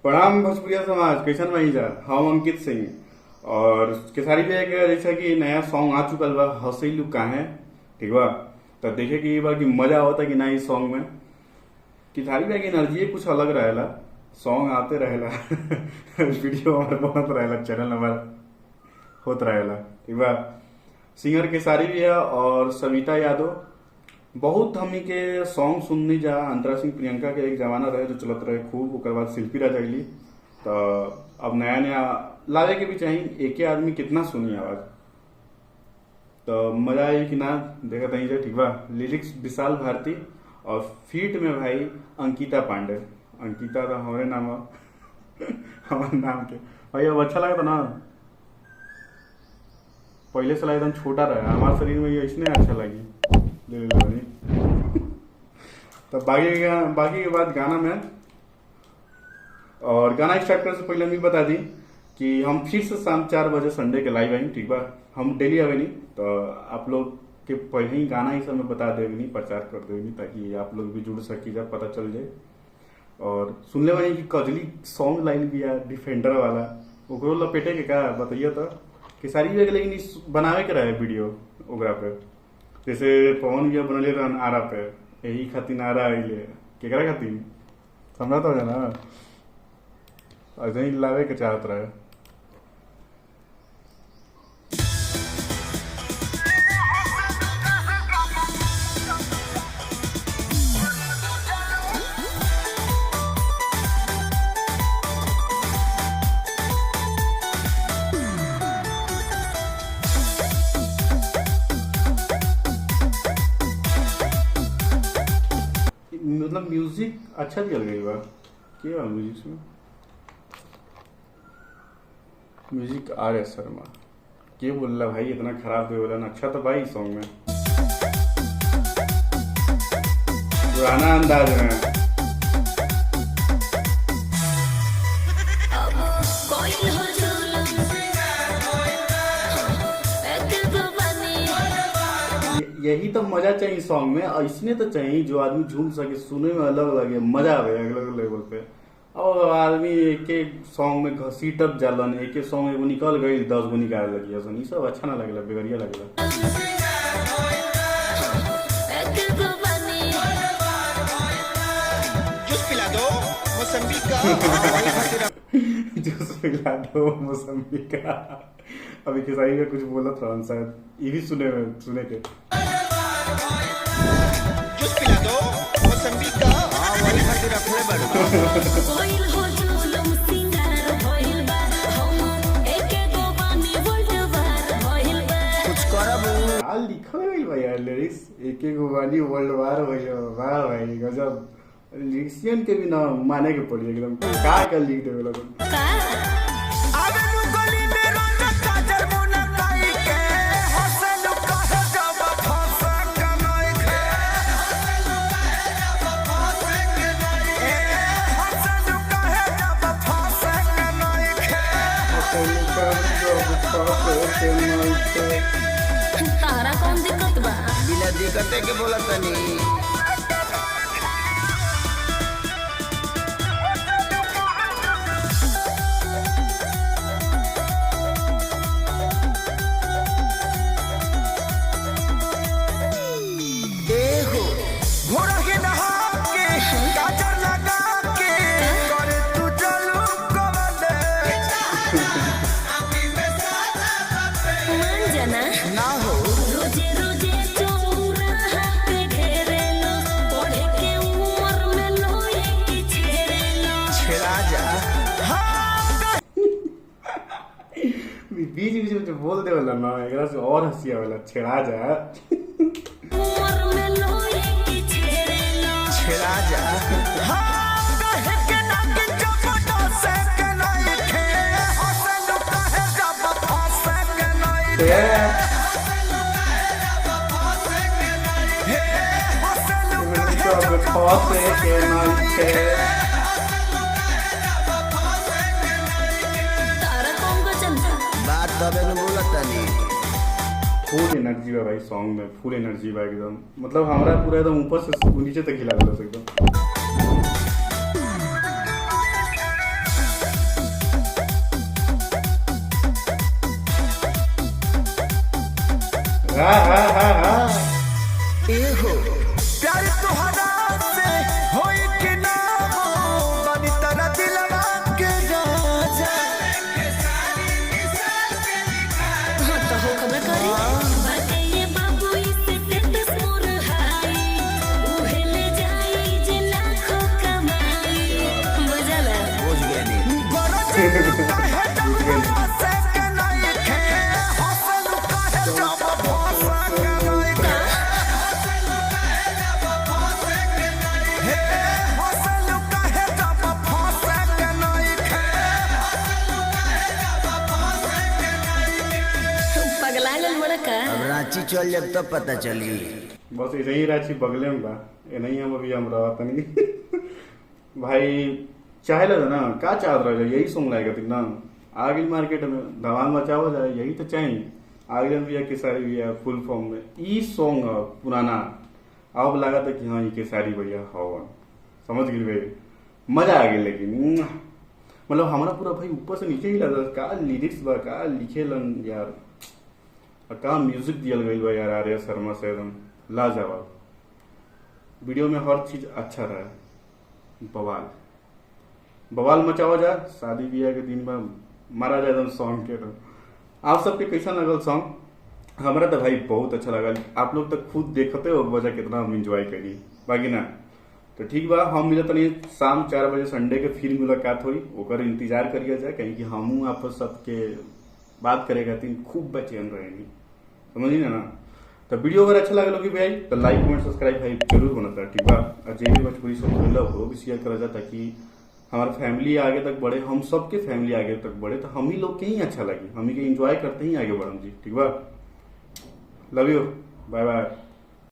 प्रणाम भोजपुरिया समाज, कैसन बनी जा। हम अंकित सिंह और केसारी भैया के जैसा कि नया सॉन्ग आ चुकल बा हंसैलू काहे, ठीक बा। तो देखे कि बा कि मजा आवता कि ना इस सॉन्ग में। केसारी भैया की एनर्जी कुछ अलग रहेला, सॉन्ग आते रहेला वीडियो हमारे बनत रहेला, चैनल हमारा होत रहेला, ठीक बा। सिंगर केसारी भैया और सविता यादव बहुत हमनी के सॉन्ग सुननी जा। अंतरा सिंह प्रियंका के एक जमाना रहे जो चलत रहे खूब, ओकर बाद शिल्पी राजा अइली। तो अब नया नया लावे के भी चाहिए, एक ही आदमी कितना सुनी आवाज। तो मजा आई कि ना देखा तहीं से, ठीक बा। लिरिक्स विशाल भारती और फीट में भाई अंकिता पांडे। अंकिता तो हमारे नाम हमारे नाम के भाई। अब अच्छा लगा था ना, पहले से एकदम छोटा रहा हमारे शरीर में, ये इसने अच्छा लगी तो बाकी के बाद गाना में और गाना स्टार्ट करने से पहले हम बता दी कि हम फिर से शाम 4 बजे संडे के लाइव आएंगे, ठीक बा। हम डेली आवे नहीं, तो आप लोग के पहले ही गाना ही सब में बता देवे नहीं, प्रचार कर देवे नहीं, ताकि आप लोग भी जुड़ सकी जा, पता चल जाए। और सुन ले भाई कि कजली सॉन्ग लाइन भी है डिफेंडर वाला, ओकरो लपेटे के का बताइए। तो केसारी भी लेकिन बनावे के रहे वीडियो ओकरा पे, जैसे पवन भैया बनले रहन आरा पे, यही खातिर आरा आइले केकरा खातिर समझा तो जाना, ऐसे ही लावे के चाहत रहे। मतलब म्यूजिक अच्छा दिया गई बा, क्या म्यूजिक में म्यूजिक आर एस शर्मा के बोल रहा भाई, इतना खराब दे बोला ना। अच्छा तो भाई सॉन्ग में पुराना अंदाज में यही तो मजा चाहिए सॉन्ग में, इसने तो चाहिए जो आदमी झूम सके, सुने में अलग लगे, मजा आवे अलग लेवल पे। और आदमी एक एक सॉन्ग में घसीटत जालन, एक एक सॉन्ग एगो निकल गई 10 गो निकाल लगी, ये सब अच्छा ना लगेला, बेगरिया लगेला। जूस पिला दो मौसम्बी का जूस पिला दो मौसम्बी का। अभी केसारी का कुछ बोला था शायद, ये भी सुने के जूस पिला दो मौसम्बी का, वही खातिर रखले बड़ लिखल गई भाई यार लिरिक्स, एक एक वाली वर्ल्ड वार भइल। वाह भाई गजब, लिरिक्सियन के भी ना माने के पड़ी एकदम, का लिख देवे लोग। तारा कौन दिक्कत बा? बिना दिक्कते के बोला तनी। देखो घोड़ा के नहा के काजर लगा के करे तू चलू कवले मान जाना ना हो रोजे रोजे चौराहा पे घेरेलो, पढ़े के उम्र में लोए की छेड़ेलो। छेड़ा जा। हाँ बीच में जो बोल दे वाला ना, एकरा से और हंसी आवेला, छेड़ा जा। उम्र में लोए की छेड़ेलो। छेड़ा जा। हाँ कहे के ना कि जब से के नहीं खे, हसन कहे जब फंसे के नहीं खे। हे हसन जब फंसे के नहीं खे। तारा कौन को चलता? बात तबे न बोलता नहीं। फुल एनर्जी बा भाई सॉन्ग में, फुल एनर्जी बा एकदम, मतलब हमारा पूरा एकदम ऊपर से नीचे तक हिला देला एकदम। एहो प्यार तुहरा से होई कि ना हो बनी तेरा दिलवा के राजा हाँ तो हो खबर करी बाटे ये बाबू इसे टेटस मोर हाई उहे ले जाई जे लाखों कमाई मजाला बुझ गए नी गरज काहे जब फंसे के नहीं खे हंसल काहे जब फंसे के नहीं खे हे हंसल काहे जब फंसे के नहीं खे पगला गल बड़ा का अब रांची चल जब तब पता चली। बस ऐसे ही रांची बगले में बा ये नहीं हम अभी हम रहा तनी भाई चाहे लगा ना का चाहत रहा यही सॉन्ग लाएगा तक ना आगे मार्केट में धमाल मचाओ जाए यही तो चाहिए आगे भी है केसारी भी है फुल फॉर्म में ई सॉन्ग पुराना अब लगा था कि हाँ ये केसारी भैया हवन समझ गई भाई मजा आ गई लेकिन मतलब हमारा पूरा भाई ऊपर से नीचे ही लगा का लिरिक्स बा का लिखेलन यार और का म्यूजिक दियल गई बा यार आर्या शर्मा से एकदम लाजवाब वीडियो में हर चीज अच्छा रहा बवाल बवाल मचावा जाए शादी ब्याह के दिन में मारा जाए एकदम सॉन्ग के तो आप सबके कैसा लगल सॉन्ग हमारा तो भाई बहुत अच्छा लगा आप लोग तो खुद देखते हो वजह कितना हम इंजॉय करी बाकी ना तो ठीक बा हम मिलत नहीं शाम 4 बजे संडे के फिर मुलाकात हुई ओकर इंतजार करिए जाए कहीं कि हमू आप सबके बात करेगा तीन खूब बेचैन रहेंगे समझिए ना तो वीडियो अगर अच्छा लगे लोगी भाई तो लाइक कमेंट सब्सक्राइब भाई जरूर होना था ठीक बा और जे भी भोजपुरी सब मिला हो भी शेयर करा जाए ताकि हमारा फैमिली आगे तक बढ़े हम सबके फैमिली आगे तक बढ़े तो हम ही लोग के ही अच्छा लगे हम ही के एंजॉय करते ही आगे बढ़म जी ठीक बा लव यू बाय बाय।